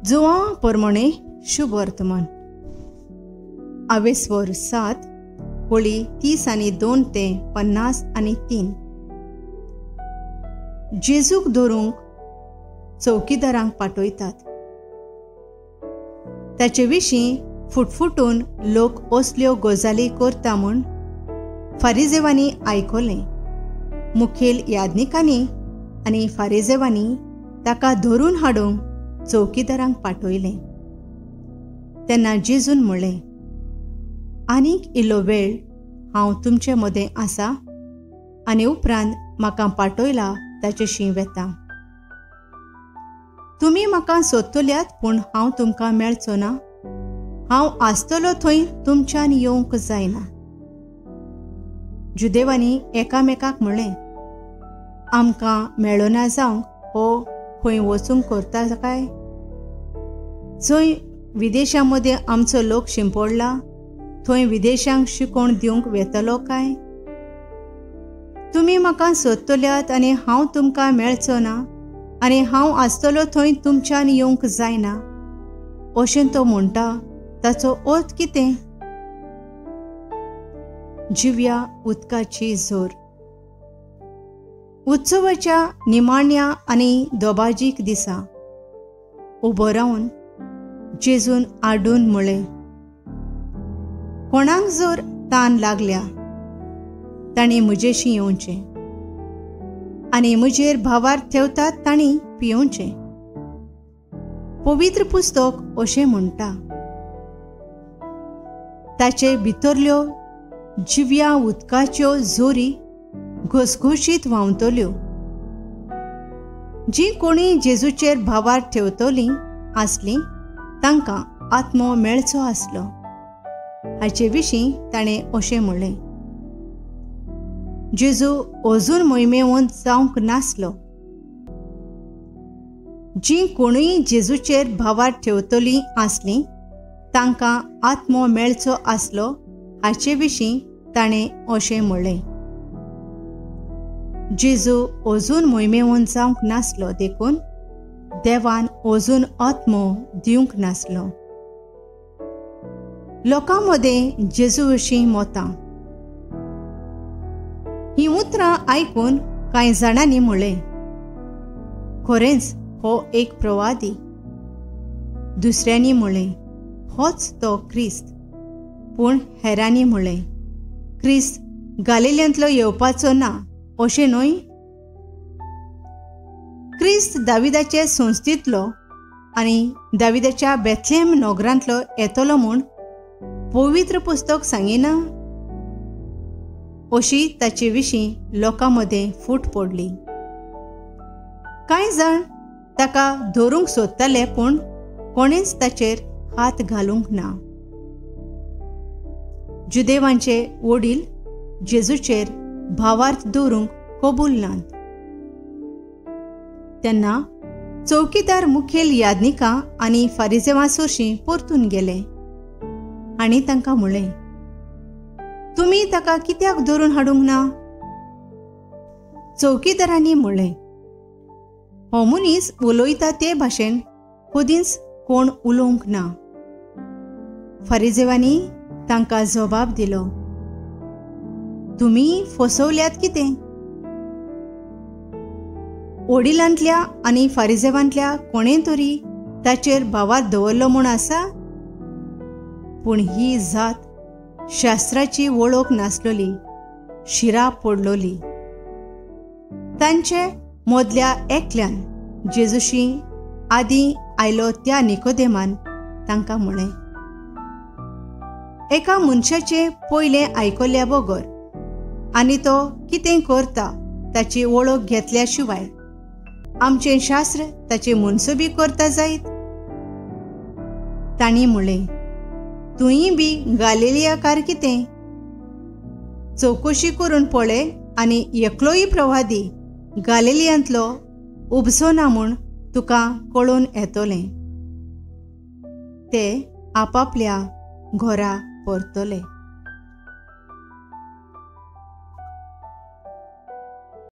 जुआं परमणे शुभ वर्तमान आवेस्वर 7 होळी 30 आणि 2 ते 50 आणि 3. जेजूक धरूंक चौकीदारांक पाठयतात. ताचे विशीं फुटफुटून लोक असल्यो गजाली करता म्हूण फारिजेवांनी आयकलें. मुखेल याजकांनी आनी फारिजेवांनी ताका धरून हाडूंक चौकीदारांक पाठयलें. तेन्ना जेजून म्हणलें, आनीक इल्लो वेळ हांव तुमचे मदें आसा आनी उपरांत म्हाका पाठयला ताचेशी वेता. तुमी म्हाका सोदतल्यात पूण हांव तुमकां मेळचो ना. हांव आसतलो थंय तुमच्यान येवंक जायना. जुदेवांनी एकामेकाक म्हणलें, आमकां मेळ्ळो ना जावंक हो खंय वचूंक करता काय? जंय विदेशां मदें आमचो लोक शिंपडला थंय विदेशांक शिकोवण दिवंक वेतलो काय? तुमी म्हाका सोदतल्यात आनी हांव तुमकां मेळचो ना आनी हांव आसतलो थंय तुमच्यान येवंक जायना अशें तो म्हणटा ताचो अर्थ कितें? जिव्या उदकाची झोर. उत्सवाच्या निमाण्या आनी दोबाजीक दिसा उबो रावन जेजून आडून म्हणलें, कोणाक जर तान लागल्या तांणी म्हजेशी येवचें आनी म्हजेर भावार ठेवतात तांणी पियोवचें. पवित्र पुस्तक अशें म्हणटा, ताचे भितरल्यो जिव्या उदकाच्यो झोरी घसघशीत व्हांवतल्यो. जी कोणी जेजूचेर भावार ठेवतलीं आसलीं तांकां आत्मो मेळचो आसलो. हाचे विशीं ताणें अशें म्हणलें. जेजू अजून मोहिमेवंत जावंक नासलो. जी कोणूय जेजूचेर भावार ठेवतलीं आसलीं तांकां आत्मो मेळचो आसलो हाचे विशीं ताणें अशें म्हणलें. जेजू अजून मोहिमेवंत जावंक नासलो देखून देवान अजून आत्मो दिवंक नासलो. लोकां मदें जेजू विशीं मोतां. ही उतरां आयकून कांय जाणांनी म्हणलें, खरेंच हो एक प्रवादी. दुसऱ्यांनी म्हणलें, होच तो क्रिस्त. पूण हेरांनी म्हणलें, क्रिस्त गालिल्यांतलो येवपाचो ना अशें न्हय? क्रिस्त दाविदाचे संस्थींतलो आनी दाविदाच्या बेथलेम नगरांतलो येतलो म्हूण पवित्र पुस्तक सांगिना? अशी ताचे विशीं लोकां मदें फूट पडली. कांय जाण ताका धरूंक सोदताले पूण कोणेंच ताचेर हात घालूंक ना. जुदेवांचे वडील जेजूचेर भावार्थ दवरूंक कबूल नात. तेन्ना चौकीदार मुखेल याजकां आनी फारिजेवांसोशीं परतून गेले आनी तांकां म्हणलें, तुमी ताका कित्याक धरून हाडूंक ना? चौकीदारांनी म्हणलें, हो मनीस उलयता ते भाशेन कधीच कोण उलोवंक ना. फारिजेवांनी तांकां जबाब दिलो, तुमी फसवल्यात कितें? वडिलांतल्या आनी फारिजेवांतल्या कोणें तरी ताचेर भावार दवरलो म्हूण आसा? पूण ही जात शास्त्राची वळख नासलोली, शिरा पडलोली. तांचे मदल्या एकल्यान जेजूशी आदीं आयलो त्या निकोदेमान तांकां म्हणलें, एका मनशाचे पयलें आयकल्या बगर आनी तो कितें करता ताची वळख घेतल्या शिवाय आमचें शास्त्र ताचे मनसुबी करता जायत? तांणी म्हणलें, तुयी बी गालिलियाकार कितें? चवकशी करून पळय आनी एकलोय प्रवादी गालिलियांतलो उबसो ना म्हूण तुका कळून येतलें. ते आपापल्या घरा परतले.